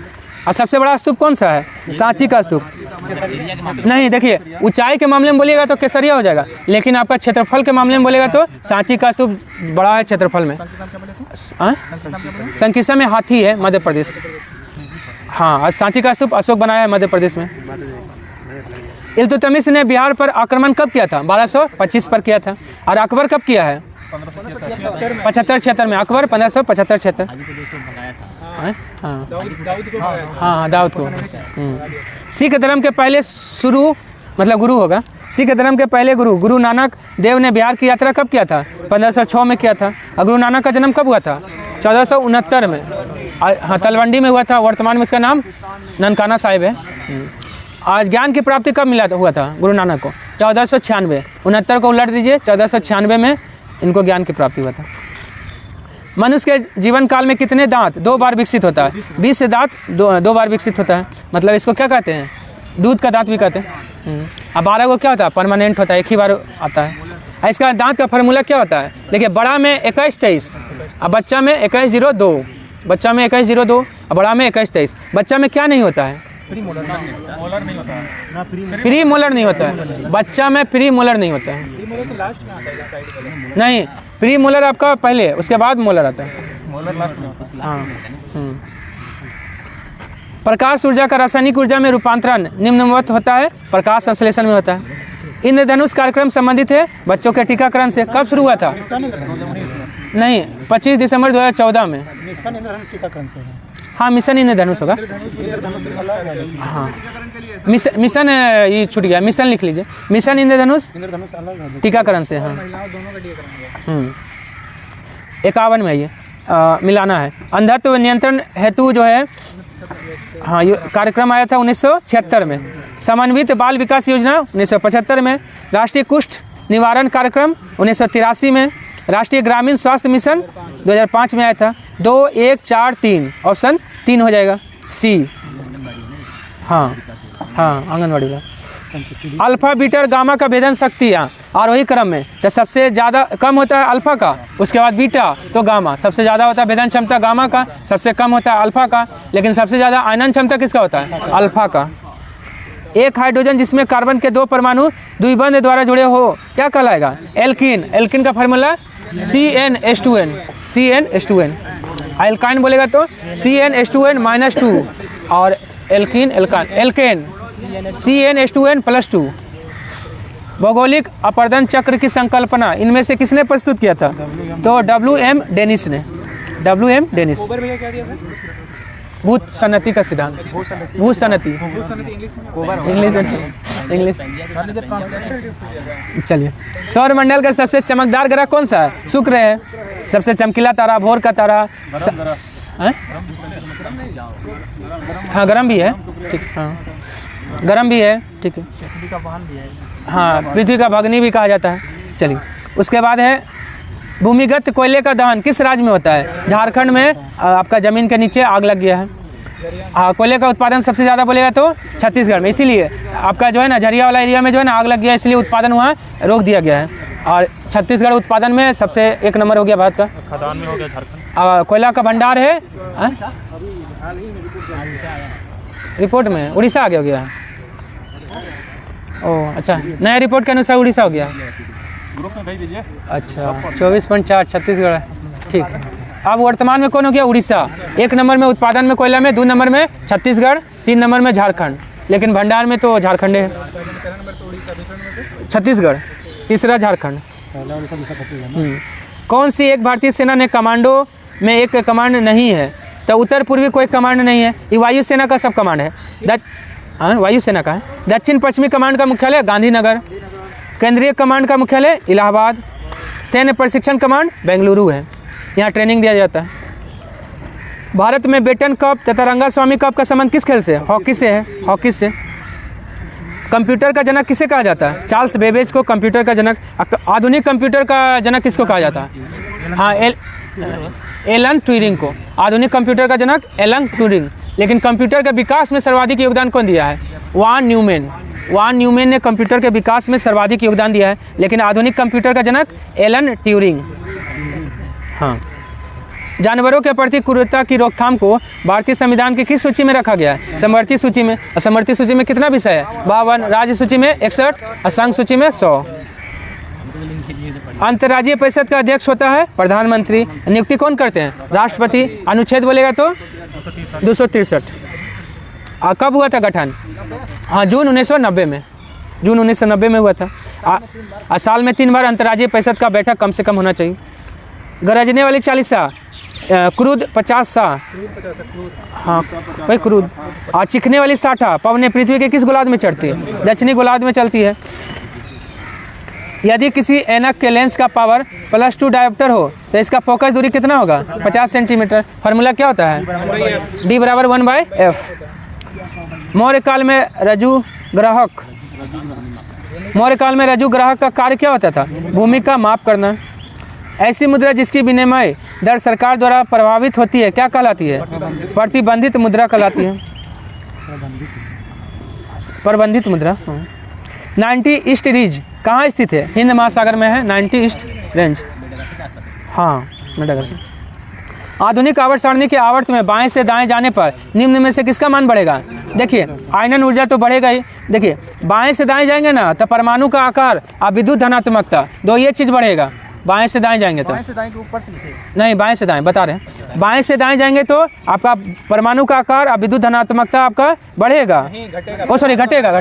[SPEAKER 1] और सबसे बड़ा स्तूप कौन सा है? सांची का स्तूप। नहीं, देखिए ऊंचाई के मामले में बोलिएगा तो केसरिया हो जाएगा, लेकिन आपका क्षेत्रफल के मामले में बोलेगा तो सांची का स्तूप बड़ा है क्षेत्रफल में। संकिसा में हाथी है मध्य प्रदेश। हाँ, और सांची का स्तूप अशोक बनाया है मध्य प्रदेश में। इल्तुतमिश ने बिहार पर आक्रमण कब किया था? 1225 पर किया था। और अकबर कब किया है? 75-76 में। अकबर 1575-76। हाँ दाऊद को। सिख धर्म के पहले गुरु होगा। सिख धर्म के पहले गुरु नानक देव ने बिहार की यात्रा कब किया था? 1506 में किया था। और गुरु नानक का जन्म कब हुआ था? 1469 में। हाँ, तलवंडी में हुआ था। वर्तमान में इसका नाम ननकाना साहिब है। आज ज्ञान की प्राप्ति कब हुआ था गुरु नानक को? 1496। 69 को उलट दीजिए, 1496 में इनको ज्ञान की प्राप्ति हुआ था। मनुष्य के जीवन काल में कितने दांत 2 बार विकसित होता है? 20 से दांत 2 बार विकसित होता है। मतलब इसको क्या कहते हैं? दूध का दांत भी कहते हैं। अब 12 को क्या होता है? परमानेंट होता है, एक ही बार आता है। इसका दांत का फार्मूला क्या होता है? देखिए, बड़ा में 21-23 और बच्चा में 21-02। बच्चा में 21-02 और बड़ा में 21-23। बच्चा में क्या नहीं होता है? प्री मोलर नहीं होता है। बच्चा में प्री मोलर नहीं होता है। नहीं, प्री मोलर आपका पहले, उसके बाद मोलर आता है। हाँ। प्रकाश ऊर्जा का रासायनिक ऊर्जा में रूपांतरण निम्नवत होता है। प्रकाश संश्लेषण में होता है। इंद्रधनुष कार्यक्रम संबंधित है बच्चों के टीकाकरण से। कब शुरू हुआ था? नहीं, 25 दिसंबर 2014 में। हाँ, मिशन इंद्रधनुष होगा। हाँ, मिशन ये छूट गया। मिशन लिख लीजिए। मिशन इंद्रधनुष टीकाकरण से। हाँ, 51 में ये मिलाना है। अंधत्व नियंत्रण हेतु जो है, हाँ, ये कार्यक्रम आया था 1976 में। समन्वित बाल विकास योजना 1975 में। राष्ट्रीय कुष्ठ निवारण कार्यक्रम 1983 में। राष्ट्रीय ग्रामीण स्वास्थ्य मिशन 2005 में आया था। 2, 1, 4, 3 ऑप्शन 3 हो जाएगा सी। हाँ आंगनवाड़ी का। अल्फा बीटा गामा का भेदन शक्ति आरोही क्रम में तो सबसे ज़्यादा कम होता है अल्फा का, उसके बाद बीटा तो गामा। सबसे ज़्यादा होता है भेदन क्षमता गामा का, सबसे कम होता है अल्फा का, लेकिन सबसे ज़्यादा आयनन क्षमता किसका होता है? अल्फा का। एक हाइड्रोजन जिसमें कार्बन के 2 परमाणु द्विबंध द्वारा जुड़े हो क्या कहलाएगा? एल्कीन। एल्कीन का फार्मूला CnH2n। CnH2n। एल्काइन बोलेगा तो CnH2n-2 और एल्कीन एल्केन CnH2n+2। भौगोलिक अपर्दन चक्र की संकल्पना इनमें से किसने प्रस्तुत किया था? तो WM डेनिस ने। WM Dennis. भूत सन्नति का सिद्धांत, भूत सन्नति, इंग्लिश। चलिए, सौरमंडल का सबसे चमकदार ग्रह कौन सा है? शुक्र है। सबसे चमकीला तारा, भोर का तारा, हाँ गर्म भी है, ठीक, हाँ गर्म भी है, ठीक है, हाँ पृथ्वी का भगनी भी कहा जाता है। चलिए, उसके बाद है भूमिगत कोयले का दहन किस राज्य में होता है? झारखंड में। आपका ज़मीन के नीचे आग लग गया है। हाँ, कोयले का उत्पादन सबसे ज़्यादा बोलेगा तो छत्तीसगढ़ में, इसीलिए आपका जो है ना झरिया वाला एरिया में जो है ना आग लग गया, इसलिए उत्पादन वहाँ रोक दिया गया है। और छत्तीसगढ़ उत्पादन में सबसे 1 नंबर हो गया भारत का।
[SPEAKER 2] खदान में हो गया झारखंड।
[SPEAKER 1] कोयला का भंडार है, रिपोर्ट में उड़ीसा आगे हो गया है। ओह अच्छा, नया रिपोर्ट के अनुसार उड़ीसा हो गया।
[SPEAKER 2] ग्रुप में भेज दीजिए।
[SPEAKER 1] अच्छा, 24.4 छत्तीसगढ़ है, ठीक है। अब वर्तमान में कौन हो गया? उड़ीसा। 1 नंबर में उत्पादन में कोयला में, 2 नंबर में छत्तीसगढ़, 3 नंबर में झारखंड, लेकिन भंडार में तो झारखंड है। छत्तीसगढ़, तीसरा झारखंड। कौन सी एक भारतीय सेना ने कमांडो में एक कमांड नहीं है? तो उत्तर पूर्वी कोई कमांड नहीं है, ये वायुसेना का सब कमांड है। वायुसेना का है। दक्षिण पश्चिमी कमांड का मुख्यालय गांधीनगर, केंद्रीय कमांड का मुख्यालय इलाहाबाद, सैन्य प्रशिक्षण कमांड बेंगलुरु है, यहाँ ट्रेनिंग दिया जाता है। भारत में बेटन कप तथा रंगास्वामी कप का संबंध किस खेल से? हॉकी से है, हॉकी से। कंप्यूटर का जनक किसे कहा जाता है? चार्ल्स बेबेज को कंप्यूटर का जनक। आधुनिक कंप्यूटर का जनक किसको कहा जाता है? हाँ, एलन ट्यूरिंग को। आधुनिक कंप्यूटर का जनक एलन ट्यूरिंग। लेकिन कंप्यूटर के विकास में सर्वाधिक योगदान कौन दिया है? वान न्यूमैन ने कंप्यूटर के विकास में सर्वाधिक योगदान दिया है, लेकिन आधुनिक कंप्यूटर का जनक एलन ट्यूरिंग। हाँ, जानवरों के प्रति क्रूरता की रोकथाम को भारतीय संविधान की किस सूची में रखा गया है? समवर्ती सूची में। समवर्ती सूची में कितना विषय है? 52, राज्य सूची में 61, असंघ सूची में 100। अंतर्राज्यीय परिषद का अध्यक्ष होता है प्रधानमंत्री। नियुक्ति कौन करते हैं? राष्ट्रपति। अनुच्छेद बोलेगा तो 263। कब हुआ था गठन? हाँ, जून 1990 में, जून 1990 में हुआ था। साल में 3 बार अंतर्राज्यीय परिषद का बैठक कम से कम होना चाहिए। गरजने वाली चालीसा, क्रूद 50 सा, हाँ भाई क्रूद। और चिखने वाली 60 पवने पृथ्वी के किस गोलार्ध में चढ़ती है? दक्षिणी गोलार्ध में चलती है। यदि किसी ऐनक के लेंस का पावर +2 डायोप्टर हो तो इसका फोकस दूरी कितना होगा? 50 सेंटीमीटर। फार्मूला क्या होता है? D = 1/f। मौर्य काल में रज्जु ग्राहक का कार्य क्या होता था? भूमि का माप करना। ऐसी मुद्रा जिसकी विनिमय दर सरकार द्वारा प्रभावित होती है क्या कहलाती है? प्रतिबंधित मुद्रा कहलाती है। प्रबंधित मुद्रा। 90 ईस्ट रीज कहाँ स्थित है? हिंद महासागर में है 90 ईस्ट रेंज। हाँ, आधुनिक आवर्त सारणी के आवर्त में बाएं से दाएं जाने पर निम्न में से किसका मान बढ़ेगा? देखिए, आयनन ऊर्जा तो बढ़ेगा ही। देखिए, बाएं से दाएं जाएंगे ना तो परमाणु का आकार और विद्युत धनात्मकता, दो ये चीज़ बढ़ेगा। बाएं से दाएं जाएंगे तो
[SPEAKER 2] बाएं से दाएं के ऊपर से नीचे? नहीं,
[SPEAKER 1] बाएं से दाएं बता रहे हैं। बाएं से दाएं जाएंगे तो आपका परमाणु का आकार और विद्युत धनात्मकता आपका बढ़ेगा। ओ सॉरी, घटेगा,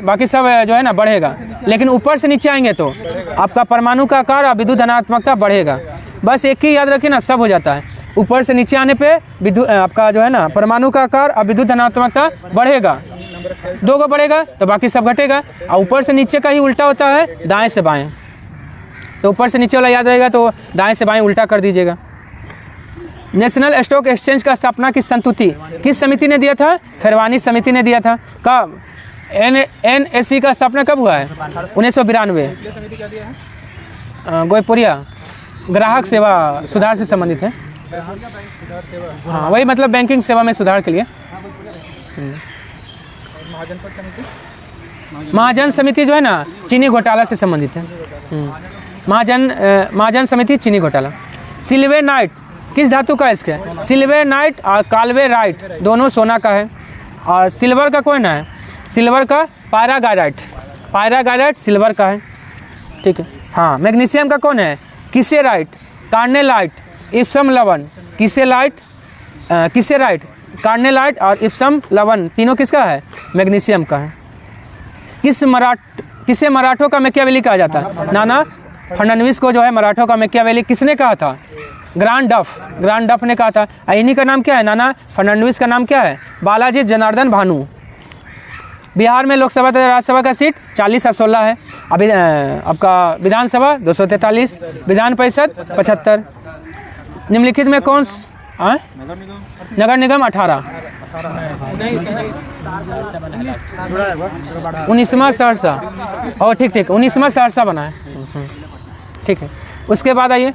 [SPEAKER 1] बाकी सब जो है ना बढ़ेगा। लेकिन ऊपर से नीचे आएंगे तो आपका परमाणु का आकार और विद्युत धनात्मकता बढ़ेगा। बस एक ही याद रखिए ना, सब हो जाता है। ऊपर से नीचे आने पे विद्युत आपका जो है ना परमाणु का आकार और विद्युत धनात्मकता बढ़ेगा। 2 का बढ़ेगा तो बाकी सब घटेगा। और ऊपर से नीचे का ही उल्टा होता है दाएं से बाएं। तो ऊपर से नीचे वाला याद रहेगा तो दाएं से बाएं उल्टा कर दीजिएगा। नेशनल स्टॉक एक्सचेंज का स्थापना किस संतुति किस समिति ने दिया था? खैरवानी समिति ने दिया था। कब? NSE का स्थापना कब हुआ है? 1992। गोयपुरिया ग्राहक सेवा सुधार से संबंधित है। हाँ, वही मतलब बैंकिंग सेवा में सुधार के लिए। महाजन समिति जो है ना चीनी घोटाला से संबंधित है। महाजन समिति चीनी घोटाला। सिल्वर नाइट किस धातु का है? इसके सिल्वर नाइट और कालवे राइट दोनों सोना का है। और सिल्वर का कौन है? सिल्वर का पायरागाइराइट सिल्वर का है, ठीक है। हाँ, मैग्नीशियम का कौन है? किसेराइट, कार्नेलाइट, इप्सम लवण। किसेराइट, कार्नेलाइट और इप्सम लवण तीनों किसका है? मैग्नीशियम का है। किसे मराठों का मैकियावेली कहा जाता है? नाना फडणवीस को जो है मराठों का मैकियावेली किसने कहा था? ग्रांड डफ ने कहा था। इन्हीं का नाम क्या है? नाना फर्नांडिस का नाम क्या है? बालाजी जनार्दन भानु। बिहार में लोकसभा तथा राज्यसभा का सीट 40 और 16 है। अभी आपका विधानसभा 243, विधान परिषद 75। निम्नलिखित में कौन नगर निगम 18। 19वां सहरसा, और ठीक 19वां सहरसा बना है, ठीक है। उसके बाद आइए,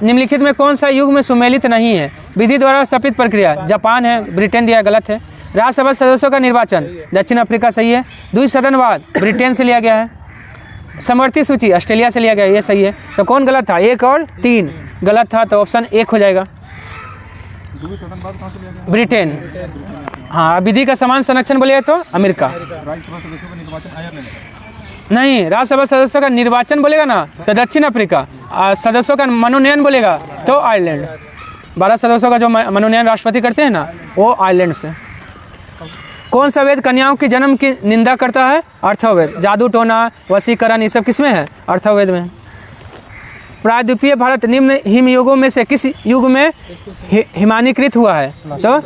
[SPEAKER 1] निम्नलिखित में कौन सा युग में सुमेलित नहीं है? विधि द्वारा स्थापित प्रक्रिया जापान है, ब्रिटेन दिया गलत है। राज्यसभा सदस्यों का निर्वाचन दक्षिण अफ्रीका सही है। द्विसदनवाद ब्रिटेन से लिया गया है। समवर्ती सूची ऑस्ट्रेलिया से लिया गया है, ये सही है। तो कौन गलत था? 1 और 3 गलत था, तो ऑप्शन 1 हो जाएगा, ब्रिटेन। हाँ, विधि का समान संरक्षण बोलिए तो अमेरिका। नहीं, राज्यसभा सदस्यों का निर्वाचन बोलेगा ना तो दक्षिण अफ्रीका। सदस्यों का मनोनयन बोलेगा तो आयरलैंड। 12 सदस्यों का जो मनोनयन राष्ट्रपति करते हैं ना, वो आयरलैंड से। कौन सा वेद कन्याओं के जन्म की निंदा करता है? अर्थववेद। जादू टोना वशीकरण ये सब किसमें है? अर्थववेद में। प्रायद्वीपीय भारत निम्न हिमयुगों में से किस युग में हिमानीकृत हुआ है? तो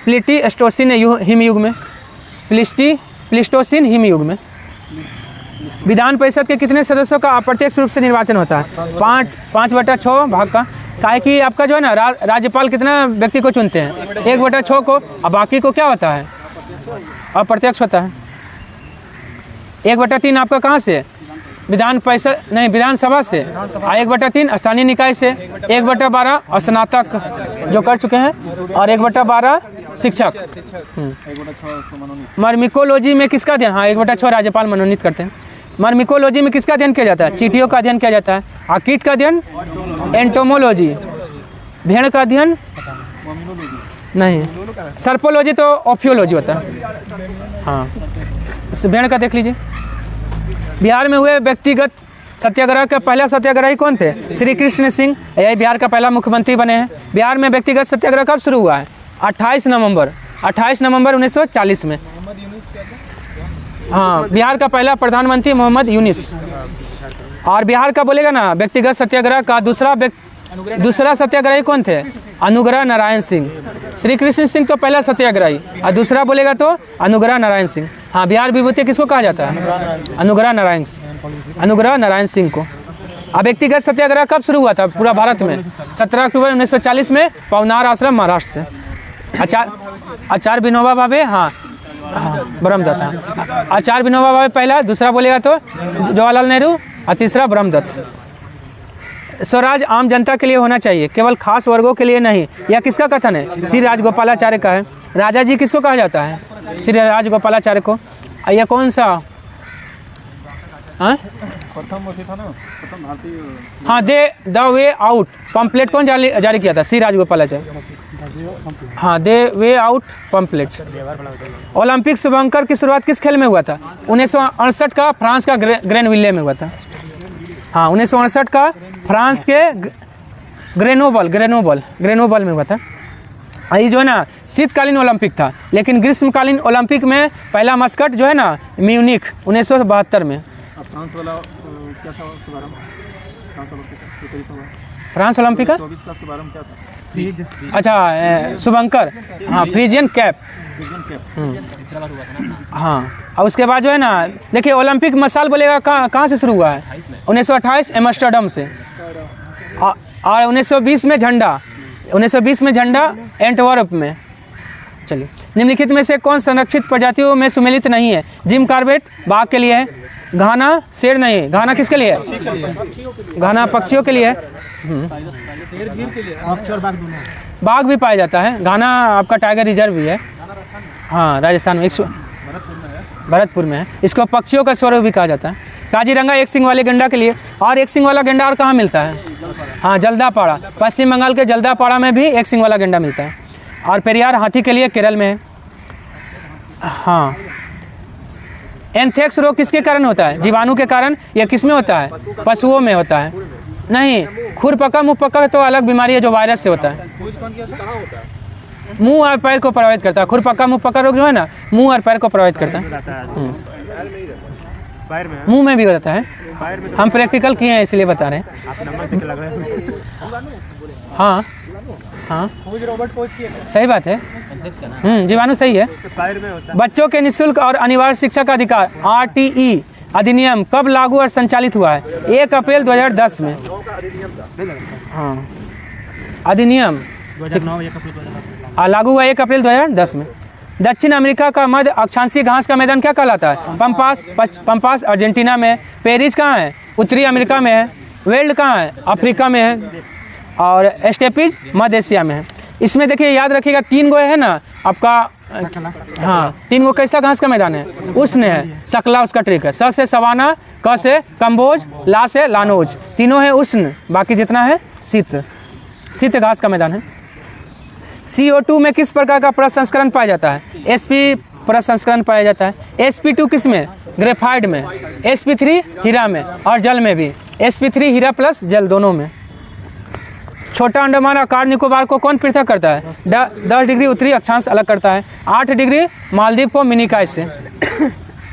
[SPEAKER 1] प्लीस्टोसीन हिमयुग में, प्लीस्टोसीन हिमयुग में। विधान परिषद के कितने सदस्यों का अप्रत्यक्ष रूप से निर्वाचन होता है? 5/6 भाग का। काहे कि आपका जो है ना राज्यपाल कितना व्यक्ति को चुनते हैं? 1/6 को, और बाकी को क्या होता है? अप्रत्यक्ष होता है। 1/3 आपका कहाँ से? विधान परिषद नहीं, विधानसभा से। 1/3 स्थानीय निकाय से। 1/12 स्नातक जो कर चुके हैं, और 1/12 शिक्षक। मर्मिकोलॉजी में किसका अध्ययन? हाँ, 1/6 राज्यपाल मनोनीत करते हैं। मर्मिकोलॉजी में किसका अध्ययन किया जाता है? चींटियों का अध्ययन किया जाता है। और कीट का अध्ययन एंटोमोलॉजी। भेड़ का अध्ययन नहीं। सर्पोलॉजी तो ओफियोलॉजी होता है। हाँ, भेड़ का देख लीजिए। बिहार में हुए व्यक्तिगत सत्याग्रह के पहला सत्याग्रही कौन थे? श्री कृष्ण सिंह। यही बिहार का पहला मुख्यमंत्री बने हैं। बिहार में व्यक्तिगत सत्याग्रह कब शुरू हुआ है? 28 नवंबर 1940 में। हाँ, बिहार का पहला प्रधानमंत्री मोहम्मद यूनिस। और बिहार का बोलेगा ना व्यक्तिगत सत्याग्रह का दूसरा सत्याग्रही कौन थे? अनुग्रह नारायण सिंह। श्री कृष्ण सिंह तो पहला सत्याग्रही, और दूसरा बोलेगा तो अनुग्रह नारायण सिंह। हाँ, बिहार विभूति किसको कहा जाता है? अनुग्रह नारायण सिंह को। अब व्यक्तिगत सत्याग्रह कब शुरू हुआ था पूरा भारत में? 17 अक्टूबर 1940 में, पवनार आश्रम महाराष्ट्र से। आचार्य विनोबा भावे, हाँ ब्रह्मदत्त। आचार्य विनोबा भावे पहला, दूसरा बोलेगा तो जवाहरलाल नेहरू, और तीसरा ब्रह्मदत्त। स्वराज आम जनता के लिए होना चाहिए, केवल खास वर्गों के लिए नहीं, यह किसका कथन है? श्री राजगोपालाचार्य का है। राजा जी किसको कहा जाता है? श्री राजगोपालाचार्य को। यह कौन सा? हाँ, द वे आउट पम्पलेट कौन जारी किया था? श्री राजगोपालाचार्य। हाँ, the way out pamphlet. Olympic शुभंकर की शुरुआत किस खेल में हुआ था? 1968 का फ्रांस का ग्रेनविले में हुआ था। हाँ, 1968 का फ्रांस के ग्रेनोबल में हुआ था। ये जो है ना शीतकालीन ओलंपिक था, लेकिन ग्रीष्मकालीन ओलंपिक में पहला मस्कट जो है ना म्यूनिख 1972 में।
[SPEAKER 3] फ्रांस वाला क्या था शुभारंभ?
[SPEAKER 1] फ्रांस ओलंपिक का
[SPEAKER 3] 24 का शुभारंभ क्या था?
[SPEAKER 1] अच्छा, शुभंकर। हाँ, फ्रीजियन कैप। हाँ, और उसके बाद जो है ना देखिए, ओलंपिक मसाल बोलेगा कहाँ से शुरू हुआ है? 1928 एम्स्टर्डम से। और 1920 में झंडा एंटवर्प में। चलिए, निम्नलिखित में से कौन संरक्षित प्रजातियों में सुमेलित नहीं है? जिम कार्बेट बाघ के लिए है। घाना शेर नहीं। घाना किसके लिए है? घाना पक्षियों के लिए है। बाघ भी पाया जाता है। घाना आपका टाइगर रिजर्व भी है। हाँ, राजस्थान में भरतपुर में है। इसको पक्षियों का स्वरूप भी कहा जाता है। काजीरंगा एक सिंग वाले गेंडा के लिए। और एक सिंग वाला गेंडा और कहाँ मिलता है? हाँ, जल्दापाड़ा। पश्चिम बंगाल के जल्दापाड़ा में भी एक सिंग वाला गेंडा मिलता है। और पेरियार हाथी के लिए केरल में है। हाँ, एंथ्रेक्स रोग किसके कारण होता है? जीवाणु के कारण। यह किस में होता है? पशुओं में होता है। नहीं, खुरपका मुंहपका तो अलग बीमारी है जो वायरस से होता है। मुंह और पैर को प्रभावित करता है। खुरपका मुंहपका रोग जो है ना मुंह और पैर को प्रभावित करता है। मुंह में भी होता है। हम प्रैक्टिकल किए हैं इसलिए बता रहे हैं। हाँ हाँ
[SPEAKER 2] खोज रॉबर्ट खोज की है।
[SPEAKER 1] सही बात है। जीवाणु सही है। बच्चों के निःशुल्क और अनिवार्य शिक्षा का अधिकार RTE अधिनियम कब लागू और संचालित हुआ है? 1 अप्रैल 2010 में। हाँ अधिनियम लागू हुआ 1 अप्रैल 2010 में। दक्षिण अमेरिका का मध्य अक्षांशीय घास का मैदान क्या कहलाता है? पंपास अर्जेंटीना में। पेरिस कहाँ है? उत्तरी अमेरिका में है। वेल्ड कहाँ है? अफ्रीका में है। और स्टेपीज मध्य एशिया में है। इसमें देखिए याद रखिएगा 3 गो है ना आपका। हाँ 3 गो कैसा घास का मैदान है? उष्ण है, सकला उसका ट्रिक है। स से सवाना, क से कम्बोज, ला से लानोज, तीनों है उष्ण, बाकी जितना है शीत घास का मैदान है। CO2 में किस प्रकार का प्रसंस्करण पाया जाता है? SP प्रसंस्करण पाया जाता है। SP2 किस में? ग्रेफाइट में। SP3 हीरा में और जल में भी। SP3 हीरा प्लस जल दोनों में। छोटा अंडमान और कार निकोबार को कौन पृथक करता है? 10 डिग्री उत्तरी अक्षांश अलग करता है। 8 डिग्री मालदीव को मिनीकाय से।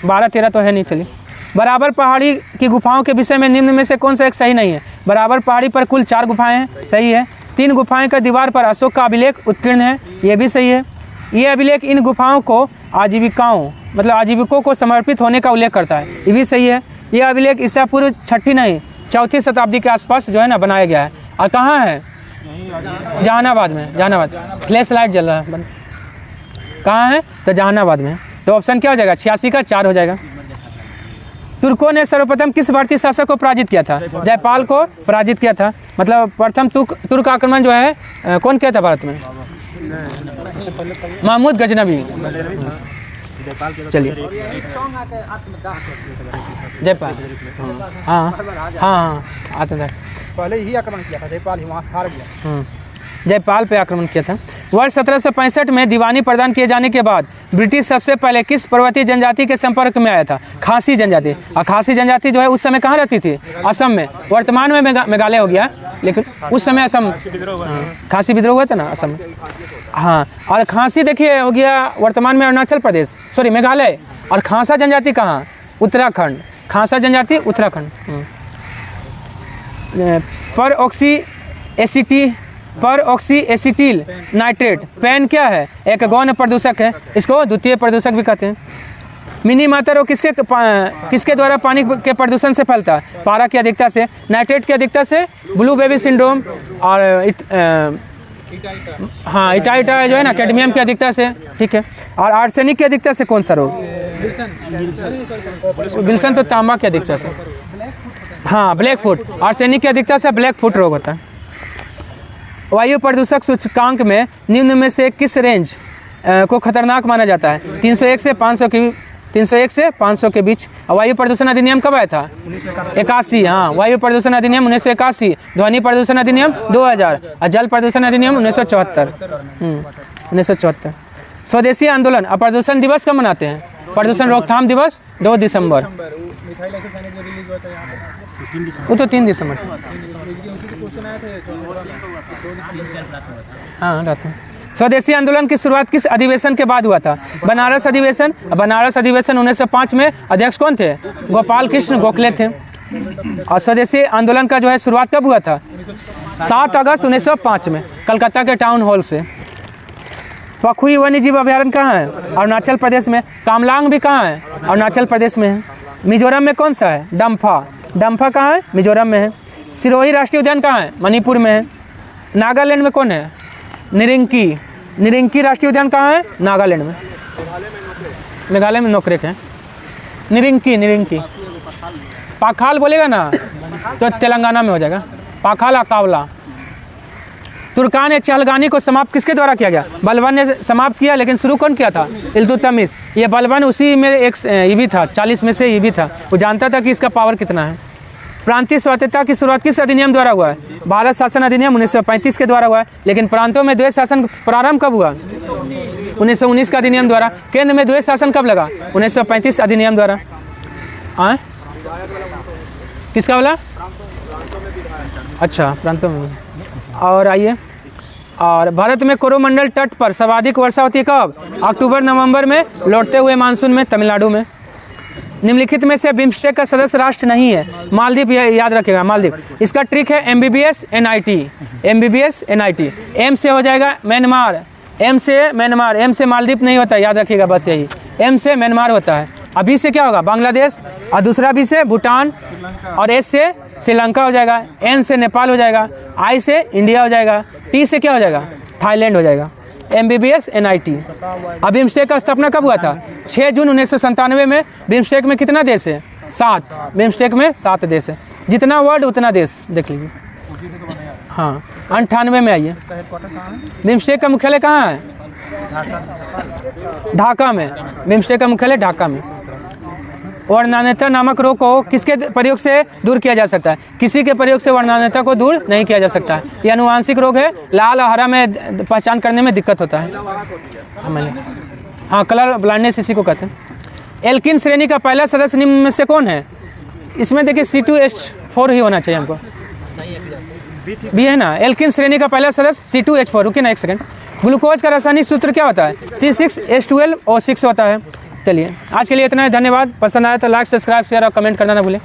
[SPEAKER 1] 12-13 तो है नहीं। चलिए, बराबर पहाड़ी की गुफाओं के विषय में निम्न में से कौन सा एक सही नहीं है? बराबर पहाड़ी पर कुल 4 गुफाएं हैं, सही है। 3 गुफाएं का दीवार पर अशोक का अभिलेख उत्कीर्ण है, ये भी सही है। ये अभिलेख इन गुफाओं को आजीविकों को समर्पित होने का उल्लेख करता है, ये भी सही है। ये अभिलेख ईसा पूर्व 6ठी नहीं 4ठी शताब्दी के आसपास जो है ना बनाया गया है। और कहाँ है? जहानाबाद में। जहानाबाद फ्लैश लाइट जल रहा है। कहाँ है? तो जहानाबाद में। तो ऑप्शन क्या हो जाएगा? 86 का 4 हो जाएगा। तुर्कों ने सर्वप्रथम किस भारतीय शासक को पराजित किया था? जयपाल को पराजित किया था। मतलब प्रथम तुर्क आक्रमण जो है कौन किया था भारत में? महमूद गजनवी। चलिए, जयपाल। हाँ हाँ आत्मदाह
[SPEAKER 2] पहले ही आक्रमण किया था जयपाल, वहाँ हार गया।
[SPEAKER 1] जयपाल पे आक्रमण किया था। वर्ष 1765 में दीवानी प्रदान किए जाने के बाद ब्रिटिश सबसे पहले किस पर्वतीय जनजाति के संपर्क में आया था? खासी जनजाति। और खासी जनजाति जो है उस समय कहाँ रहती थी? असम में। वर्तमान में मेघालय हो गया, लेकिन उस समय असम। खासी विद्रोह हुआ था ना असम में। हाँ, और खासी देखिए हो गया वर्तमान में अरुणाचल प्रदेश, सॉरी मेघालय। और खासा जनजाति कहाँ? उत्तराखंड। खासा जनजाति उत्तराखंड। पर ऑक्सी एसिटिल नाइट्रेट पैन क्या है? एक गौण प्रदूषक है, इसको द्वितीय प्रदूषक भी कहते हैं। मिनी माता रोग किसके द्वारा पानी के प्रदूषण से फैलता है? पारा की अधिकता से, नाइट्रेट की अधिकता से, ब्लू बेबी सिंड्रोम और हाँ इटा जो है ना कैडमियम की अधिकता से, ठीक है। और आर्सेनिक की अधिकता से कौन सा रोग? विल्सन तो तांबा की अधिकता से। हाँ ब्लैक फुट, आर्सेनिक की अधिकता से ब्लैक फुट रोग होता है। वायु प्रदूषक सूचकांक में निम्न में से किस रेंज को खतरनाक माना जाता है? 301 से 500 के बीच। वायु प्रदूषण अधिनियम कब आया था? 81। हाँ, वायु प्रदूषण अधिनियम 1981, ध्वनि प्रदूषण अधिनियम 2000 और जल प्रदूषण अधिनियम 1974। स्वदेशी आंदोलन और प्रदूषण दिवस कब मनाते हैं? प्रदूषण रोकथाम दिवस 2 दिसंबर। वो तो 3 दिसंबर। हाँ रात में। स्वदेशी आंदोलन की शुरुआत किस अधिवेशन के बाद हुआ था? बनारस अधिवेशन। बनारस अधिवेशन 1905 में अध्यक्ष कौन थे? गोपाल कृष्ण गोखले थे। और स्वदेशी आंदोलन का जो है शुरुआत कब हुआ था? 7 अगस्त 1905 में कलकत्ता के टाउन हॉल से। पखुई वन्य जीव अभयारण्य कहाँ है? अरुणाचल प्रदेश में। कामलांग भी कहाँ है? अरुणाचल प्रदेश में है। मिजोरम में कौन सा है? डम्फा कहाँ है? मिजोरम में है। सिरोही राष्ट्रीय उद्यान कहाँ है? मणिपुर में है। नागालैंड में कौन है? निरिंकी राष्ट्रीय उद्यान कहाँ है? नागालैंड में। मेघालय में नोकरेक है। निरिंकी पाखाल बोलेगा ना तो तेलंगाना में हो जाएगा। पाखाल अकावला। तुर्कान ए चहलगानी को समाप्त किसके द्वारा किया गया? बलबन ने समाप्त किया, लेकिन शुरू कौन किया था? इल्तुतमिश। ये बलबन उसी में एक ये भी था, 40 में से ये भी था। वो जानता था कि इसका पावर कितना है। प्रांतीय स्वायत्तता की शुरुआत किस अधिनियम द्वारा हुआ है? भारत शासन अधिनियम 1935 के द्वारा हुआ है। लेकिन प्रांतों में द्वैत शासन प्रारंभ कब हुआ? 1919 का अधिनियम द्वारा। केंद्र में द्वैत शासन कब लगा? 1935 अधिनियम द्वारा। किसका बोला? अच्छा, प्रांतों में। और आइए, और भारत में कोरोमंडल तट पर सर्वाधिक वर्षा होती है कब? अक्टूबर नवंबर में, लौटते हुए मानसून में, तमिलनाडु में। निम्नलिखित में से बिम्स्टेक का सदस्य राष्ट्र नहीं है। मालदीव, याद रखिएगा मालदीव। इसका ट्रिक है MBBS NIT, MBBS NIT। M से हो जाएगा म्यांमार, M से म्यांमार, M से मालदीव नहीं होता है, याद रखिएगा बस यही, M से म्यांमार होता है। अभी से क्या होगा बांग्लादेश, और दूसरा भी से भूटान, और S से श्रीलंका हो जाएगा, N से नेपाल हो जाएगा, I से इंडिया हो जाएगा, T से क्या हो जाएगा थाईलैंड हो जाएगा। MBBS NIT। अब बिम्स्टेक का स्थापना कब हुआ था? 6 जून 1997 में। बिम्स्टेक में कितना देश है? 7। बिम्स्टेक में 7 देश है। जितना वर्ड उतना देश, देख लीजिए। हाँ, 98 में आइए। बिम्स्टेक का मुख्यालय कहाँ है? ढाका में। बिम्स्टेक का मुख्यालय ढाका में। वर्णनान्यता नामक रोग को किसके प्रयोग से दूर किया जा सकता है? किसी के प्रयोग से वर्णनान्यता को दूर नहीं किया जा सकता है। ये आनुवांशिक रोग है, लाल और हरा में पहचान करने में दिक्कत होता है। हाँ, कलर ब्लाइंडनेस इसी को कहते हैं। एल्किन श्रेणी का पहला सदस्य निम्न में से कौन है? इसमें देखिए C2H4 ही होना चाहिए हमको, भी है ना। एल्किन श्रेणी का पहला सदस्य C2H4। रुकिए ना एक सेकंड। ग्लूकोज का रासायनिक सूत्र क्या होता है? C6H12O6 होता है। चलिए आज के लिए इतना है, धन्यवाद। पसंद आया तो लाइक, सब्सक्राइब, शेयर और कमेंट करना ना भूलें।